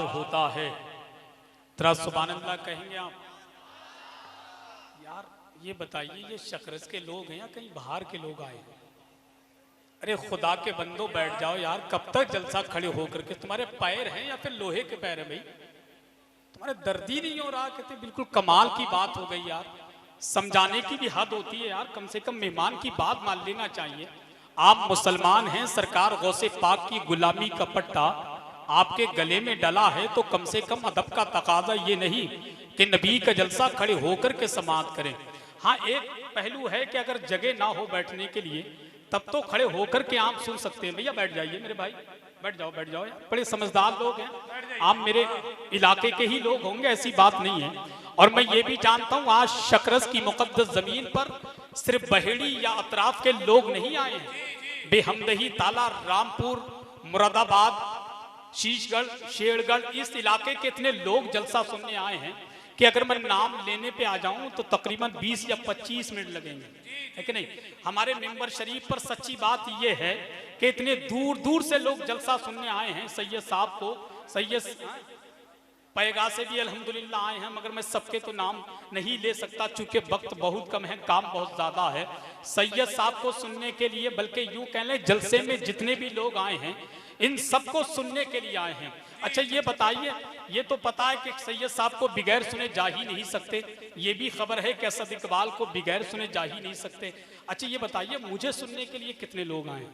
होता है। तरा सुभान अल्लाह कहेंगे आप? यार ये बताइए, ये शकरस के लोग हैं या कहीं बाहर के लोग आए हैं? अरे खुदा के बंदो बैठ जाओ यार, कब तक जलसा खड़े होकर के? तुम्हारे पैर हैं या फिर लोहे के पैर हैं भाई? तुम्हारे दर्द ही नहीं हो रहा? कहते बिल्कुल कमाल की बात हो गई यार। समझाने की भी हद होती है यार, कम से कम मेहमान की बात मान लेना चाहिए। आप मुसलमान हैं, सरकार गौसे पाक की गुलामी का पट्टा आपके गले में डला है, तो कम से कम अदब का तकाजा ये नहीं कि नबी का जलसा खड़े होकर के समाअत करें। हाँ, एक पहलू है कि अगर जगह ना हो बैठने के लिए तब तो खड़े होकर के आप सुन सकते हैं। भैया बैठ जाइए मेरे भाई, बैठ जाओ बैठ जाओ, बड़े समझदार लोग हैं आप, मेरे इलाके के ही लोग होंगे, ऐसी बात नहीं है। और मैं ये भी जानता हूँ आज शकरस की मुकद्दस जमीन पर सिर्फ बहेड़ी या अतराफ के लोग नहीं आए हैं, बेहमदही, ताला, रामपुर, मुरादाबाद, शीशगढ़, शेरगढ़, इस इलाके के इतने लोग जलसा सुनने आए हैं कि अगर मैं नाम लेने पे आ जाऊं तो तकरीबन 20 या 25 मिनट लगेंगे, है कि नहीं? हमारे मेंबर शरीफ पर सच्ची बात यह है कि इतने दूर दूर से लोग जलसा सुनने आए हैं। सैयद साहब को, सैयद पैगा से भी अल्हम्दुलिल्लाह आए हैं, मगर मैं सबके तो नाम नहीं ले सकता चूंकि वक्त बहुत कम है, काम बहुत ज़्यादा है। सैयद साहब को सुनने के लिए, बल्कि यूँ कह लें जलसे में जितने भी लोग आए हैं इन सबको सुनने के लिए आए हैं। अच्छा ये बताइए, ये तो पता है कि सैयद साहब को बगैर सुने जा ही नहीं सकते, ये भी खबर है कि असद इकबाल को बगैर सुने जा ही नहीं सकते। अच्छा ये बताइए, मुझे सुनने के लिए कितने लोग आए?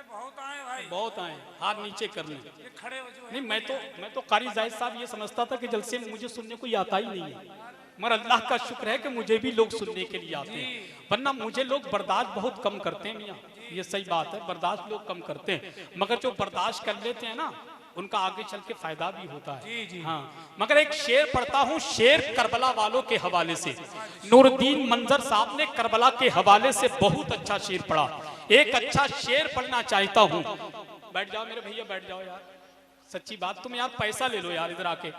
बहुत आए भाई, बहुत आए। हाथ नीचे कर लें। खड़े हो नहीं, मैं तो कारी जाहिद साहब ये समझता था कि जलसे में मुझे सुनने कोई आता ही नहीं है, मगर अल्लाह का शुक्र है कि मुझे भी लोग सुनने के लिए आते हैं, वरना मुझे लोग बर्दाश्त बहुत कम करते हैं मियाँ, ये सही बात है, बर्दाश्त लोग कम करते हैं, मगर जो बर्दाश्त कर लेते हैं ना उनका आगे चल के फायदा भी होता है। जी जी। हाँ, मगर एक शेर पढ़ता हूँ, शेर करबला वालों के हवाले से। नूरुद्दीन मंजर साहब ने करबला के हवाले से बहुत अच्छा शेर पढ़ा, एक अच्छा शेर पढ़ना चाहता हूँ। बैठ जाओ मेरे भैया, बैठ जाओ यार, सच्ची बात, तुम यार पैसा ले लो यार, इधर आके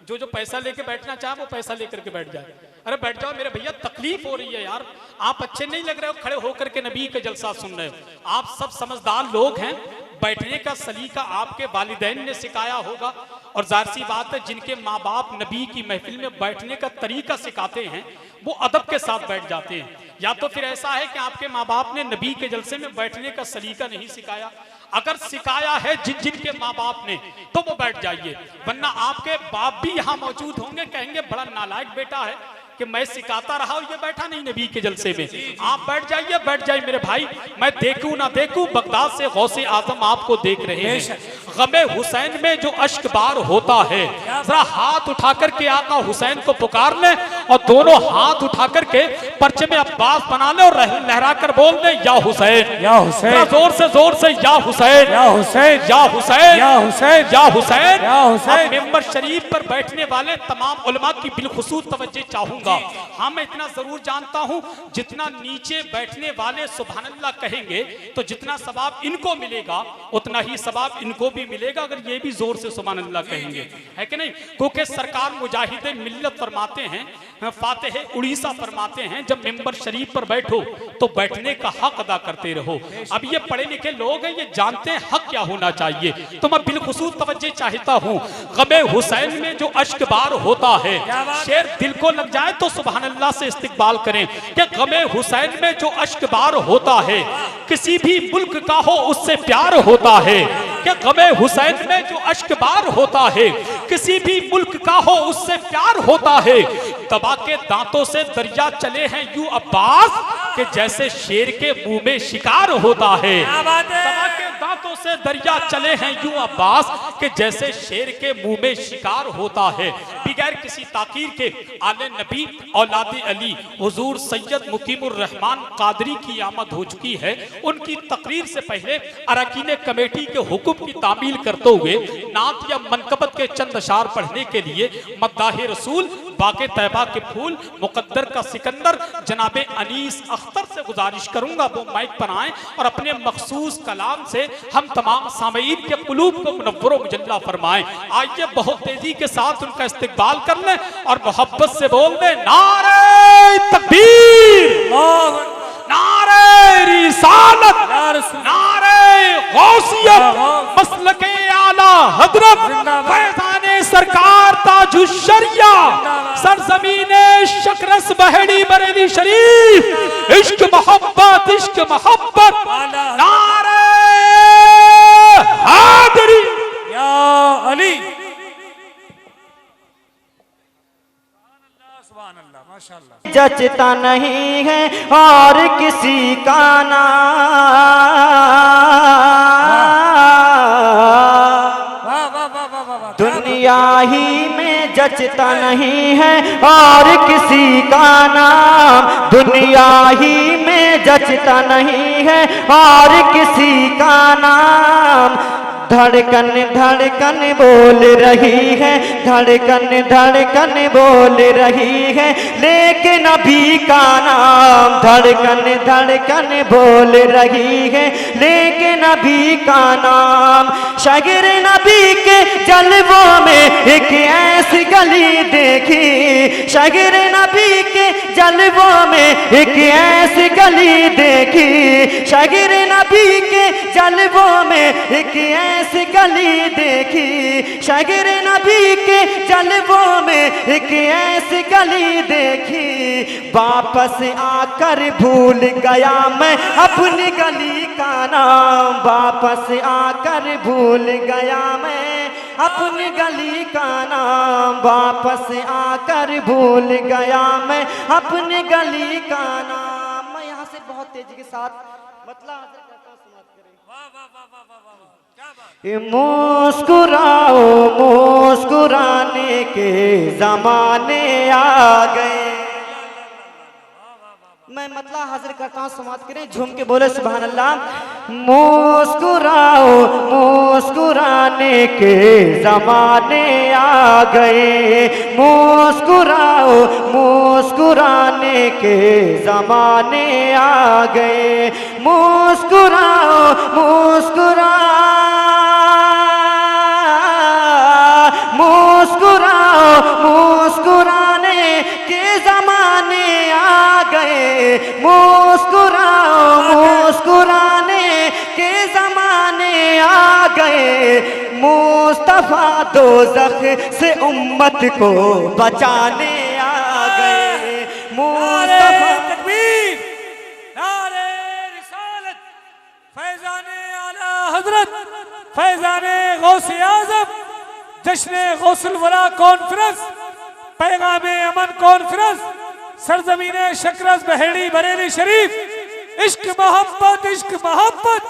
जो पैसा लेके बैठना चाहे वो पैसा लेकर के बैठ जाए। अरे बैठ जाओ मेरे भैया, तकलीफ हो रही है यार, आप अच्छे नहीं लग रहे हो खड़े होकर के नबी का जलसा सुन रहे हो। आप सब समझदार लोग हैं, बैठने का सलीका आपके वालिदैन ने सिखाया होगा, और जाहिर सी बात है जिनके माँ बाप नबी की महफिल में बैठने का तरीका सिखाते हैं वो अदब के साथ बैठ जाते हैं। या तो फिर ऐसा है कि आपके माँ बाप ने नबी के जलसे में बैठने का सलीका नहीं सिखाया, अगर सिखाया है जिनके माँ बाप ने तो वो बैठ जाइए, वरना आपके बाप भी यहाँ मौजूद होंगे, कहेंगे बड़ा नालायक बेटा है कि मैं सिखाता रहा हूं, ये बैठा नहीं नबी के जलसे में। आप बैठ जाइए, बैठ जाइए मेरे भाई, मैं देखूं ना देखूं बगदाद से गौसे आजम आपको देख रहे हैं। गमे हुसैन में जो अश्क बार होता है, जरा हाथ उठा करके आका हुसैन को पुकार ले और दोनों हाथ उठा करके परचे में अब्बास बना ले और लहरा कर बोल दे या हुसैन या हुसैन, जोर से या हुसैन या हुसैन या हुसैन या हुसैन या हुसैन या हुसैन। मेंबर शरीफ पर बैठने वाले तमाम उलमा की बिलखुसूस तवज्जो चाहूंगा। हाँ, मैं इतना जरूर जानता हूं, जितना नीचे बैठने वाले सुभान अल्लाह कहेंगे तो जितना सवाब इनको मिलेगा उतना ही सवाब इनको भी मिलेगा, अगर ये भी जोर से सुभान अल्लाह कहेंगे, है कि नहीं? क्योंकि सरकार मुजाहिदे मिल्लत फरमाते हैं, फातिह उड़ीसा फरमाते हैं, जब मेंबर शरीफ पर बैठो तो बैठने का हक अदा करते रहो। अब ये पढ़े लिखे लोग हैं, ये जानते हैं हक क्या होना चाहिए, तो मैं बिलखुसूस तवज्जो चाहता हूँ। गमे हुसैन में जो अश्क बार होता है, शेर दिल को लग जाए तो सुभान अल्लाह से इस्तिकबाल करें कि गमे हुसैन में जो अश्क बार होता है, किसी भी मुल्क का हो उससे प्यार होता है। कि गमे हुसैन में जो अश्क बार होता है, किसी भी मुल्क का हो उससे प्यार होता है। दबा के दांतों से दरिया चले हैं यूं अब्बास कि जैसे शेर के मुंह में शिकार होता है। दबा के दांतों से दरिया चले हैं यूं अब्बास कि जैसे शेर के मुंह में शिकार होता है। बगैर किसी ताकीर के आले नबी औलाद अली हुजूर सैयद मुकीमुर रहमान कादरी की आमद हो चुकी है। उनकी तकरीर से पहले अरकान कमेटी के हुक्म की तामील करते हुए नात या मनकबत के चंद अशार पढ़ने के लिए मद्दाह रसूल बाके तैबा के फूल मुकद्दर का सिकंदर जनाबे अनीस अख्तर से गुजारिश करूंगा वो माइक पर आए और अपने मखसूस कलाम से हम तमाम सामईन के कुलूब को मुनव्वर मुजल्ला फरमाएं। आइए बहुत तेजी के साथ उनका इस्तकबाल कर लें और मोहब्बत से बोल दें नारे तकबीर, नारे रिसालत, नारे गौसियत, मसलके आला हजरत, फैजाने सरकार ताजुश्शरिया, सरजमीने शकरस बहेड़ी बरेली शरीफ, इश्क मोहब्बत, इश्क मोहब्बत, नारे हादरी या अली। जचता नहीं है और किसी का नाम, दुनिया ही में जचता नहीं है और किसी का नाम, दुनिया ही में जचता नहीं है और किसी का नाम। धड़कन धड़कन बोल रही है, धड़कन धड़कन बोल रही है, लेकिन नबी का नाम। धड़कन धड़कन बोल रही है, लेकिन नबी का नाम। शागिर नबी के जलवों में एक ऐसी गली देखी, शागिर नबी के जलवों में एक ऐसी गली देखी, शागिर नबी के जलवों में एक ऐसी गली देखी, शागिर नबी के जलवों में एक ऐसी गली देखी। वापस आकर भूल गया मैं अपनी गली का नाम, वापस आकर भूल गया मैं अपनी गली का नाम, वापस आकर भूल गया मैं अपनी गली का नाम। मैं यहाँ से बहुत तेजी के साथ मतलब मुस्कुराओ, मुस्कुराने के जमाने आ गए। मैं मतलब हाजिर करता हूँ, समाप्त करें, झूम के बोले सुभान अल्लाह। मुस्कुराओ, मुस्कुराने के जमाने आ गए, मुस्कुराओ, मुस्कुराने के जमाने आ गए, मुस्कुराओ, मुस्कुराओ, मुस्कुराने के जमाने आ गए, मुस्कुराओ, मुस्कुराने के जमाने आ गए। मुस्तफा दोज़ख से उम्मत को बचाने आ गए, मुस्तफा। तकबीर, नारे रिसालत, फैजाने आला हजरत, फैजाने गौसे आज़म, जश्ने गौसुल वरा कॉन्फ्रेंस, पैगामे अमन कॉन्फ्रेंस, सरजमीने शकरस बहेड़ी बरेली शरीफ, इश्क मोहब्बत, इश्क मोहब्बत।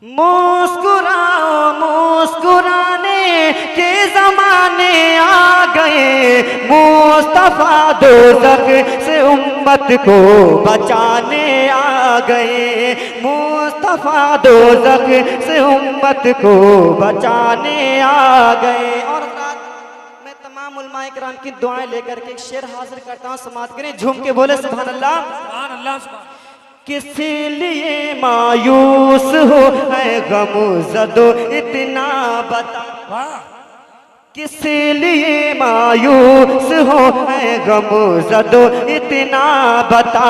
मुस्कुराओ, मुस्कुराने के जमाने आ गए, मुस्तफा दोज़ख से उम्मत को बचाने आ गए, मुस्तफा दोज़ख से उम्मत को बचाने आ गए। और मैं तमाम उलमाए किराम की दुआएं लेकर के एक शेर हाजिर करता हूँ, समाप्त करें, झूम के बोले सुभान अल्लाह। सुभान अल्लाह, सुभान। किस लिए मायूस हो है गम ज़दो इतना बता, किस लिए मायूस हो है गम ज़दो इतना बता,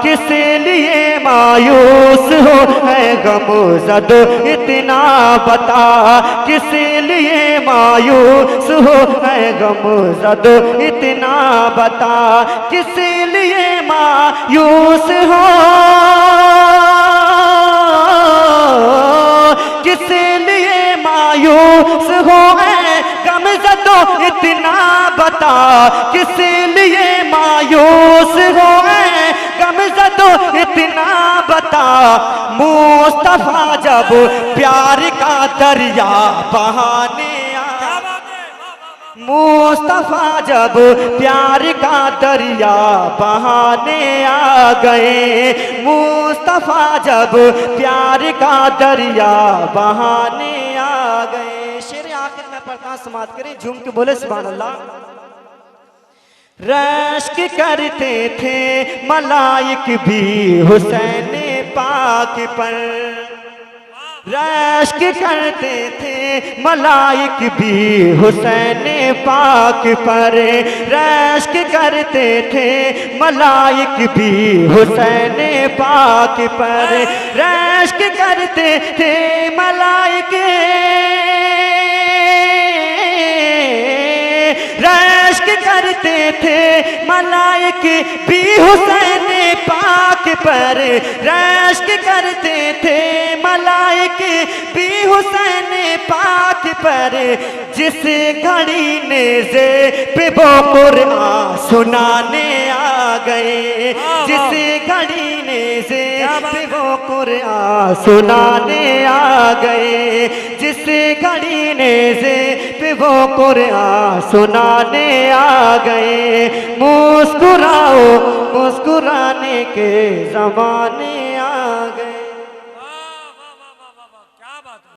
किस लिए मायूस हो है गम ज़दो इतना बता, किस लिए मायूस हो है गम ज़दो इतना बता, किस लिए मायूस हो, किस लिए मायूस हो है गम ज़दो इतना बता, किस लिए मायूस हो है गम ज़दो इतना बता। मुस्तफा जब प्यार का दरिया बहाने आया, मुस्तफा जब प्यार का दरिया बहाने आ गए, मुस्तफा जब प्यार का दरिया बहाने आ गए। शेर आखिर में पढ़ता, समाप्त करें, झूम के बोले सुभान अल्लाह। रश्क करते थे मलाइक भी हुसैन पाक पर, रश्क करते थे मलाइक भी हुसैन पाक पर रश्क करते थे, मलाइक भी हुसैन पाक पर रश्क करते थे, मलाइक रश्क करते थे, मलाइक भी हुसैन पाक पर रश्क करते थे, मलाइक भी हुसैन पाक पर। जिस घड़ी नेज़े पे वो कुरान सुनाने आ गए, जिस घड़ी नेज़े पे वो कुरान सुनाने आ गए, जिस घड़ी नेज़े पे वो कुरान सुनाने आ गए। मुस्कुराओ मुस्कुराने के ज़माने